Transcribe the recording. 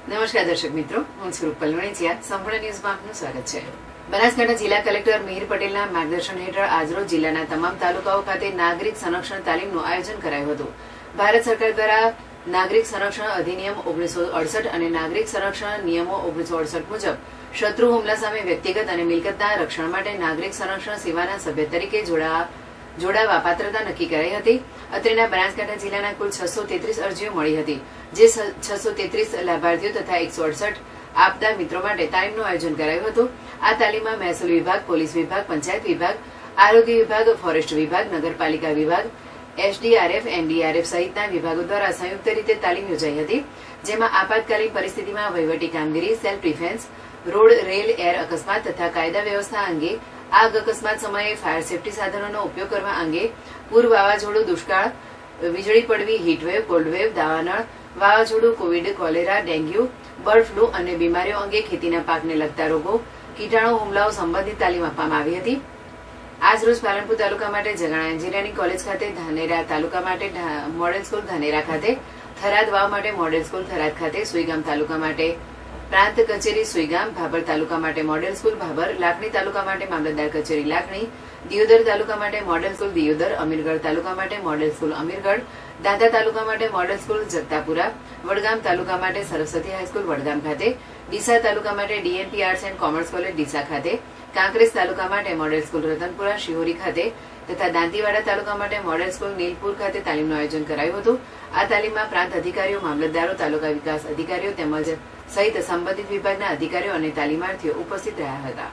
નમસ્કાર દર્શક મિત્રો, હું છું રૂપલ વણિચિયા. સંપૂર્ણ ન્યૂઝમાં આપનું સ્વાગત છે. બનાસકાંઠા જિલ્લા કલેક્ટર મિહિર પટેલના માર્ગદર્શન હેઠળ આજરોજ જિલ્લાના તમામ તાલુકાઓ ખાતે નાગરિક સંરક્ષણ તાલીમનું આયોજન કરાયું હતું. ભારત સરકાર દ્વારા નાગરિક સંરક્ષણ અધિનિયમ 1968 અને નાગરિક સંરક્ષણ નિયમો 1968 મુજબ શત્રુ હુમલા સામે વ્યક્તિગત અને મિલકતના રક્ષણ માટે નાગરિક સંરક્ષણ સેવાના સભ્ય તરીકે જોડાવા પાત્રતા નક્કી કરાઈ હતી. અત્રેના બનાસકાંઠા જિલ્લાના કુલ 633 અરજીઓ મળી હતી, જે 633 લાભાર્થીઓ તથા 168 આપદા મિત્રો માટે તાલીમનું આયોજન કરાયું હતું. આ તાલીમમાં મહેસૂલ વિભાગ, પોલીસ વિભાગ, પંચાયત વિભાગ, આરોગ્ય વિભાગ, ફોરેસ્ટ વિભાગ, નગરપાલિકા વિભાગ, એસડીઆરએફ, એનડીઆરએફ સહિતના વિભાગો દ્વારા સંયુક્ત રીતે તાલીમ યોજાઈ હતી, જેમાં આપાતકાલીન પરિસ્થિતિમાં વહીવટી કામગીરી, self defence, road, rail, air અકસ્માત તથા કાયદા વ્યવસ્થા અંગે, આગ અકસ્માત સમયે ફાયર સેફટી સાધનોનો ઉપયોગ કરવા અંગે, પૂર, વાવાઝોડું, દુષ્કાળ, વીજળી પડવી, હીટવેવ, કોલ્ડવેવ, દાવાનળ, વાવાઝોડું, Covid, cholera, dengue, bird flu અને બીમારીઓ અંગે ખેતીના પાકને લગતા રોગો, કીટાણુ હુમલાઓ સંબંધિત તાલીમ આપવામાં આવી હતી. આજરોજ પાલનપુર તાલુકા માટે જગાણા એન્જિનિયરિંગ કોલેજ ખાતે, ધાનેરા તાલુકા માટે મોડેલ સ્કૂલ ધાનેરા ખાતે, થરાદ વાવ માટે મોડેલ સ્કૂલ થરાદ ખાતે, સુઈગામ તાલુકા માટે પ્રાંત કચેરી સુઈગામ, ભાભર તાલુકા માટે મોડેલ સ્કૂલ ભાભર, લાખણી તાલુકા માટે મામલતદાર કચેરી લાખણી, દિયોદર તાલુકા માટે મોડેલ સ્કૂલ દિયોદર, અમીરગઢ તાલુકા માટે મોડેલ સ્કૂલ અમીરગઢ, દાંતા તાલુકા માટે મોડેલ સ્કૂલ જગતાપુરા, વડગામ તાલુકા માટે સરસ્વતી હાઈસ્કૂલ વડગામ ખાતે, ડીસા તાલુકા માટે DNP arts and commerce college Deesa ખાતે, કાંકરેજ તાલુકા માટે મોડેલ સ્કૂલ રતનપુરા શિહોરી ખાતે તથા દાંતીવાડા તાલુકા માટે મોડેલ સ્કૂલ નીલપુર ખાતે તાલીમનું આયોજન કરાયું હતું. આ તાલીમમાં પ્રાંત અધિકારીઓ, મામલતદારો, તાલુકા વિકાસ અધિકારીઓ તેમજ સહિત સંબંધિત વિભાગના અધિકારીઓ અને તાલીમાર્થીઓ ઉપસ્થિત રહ્યા હતા.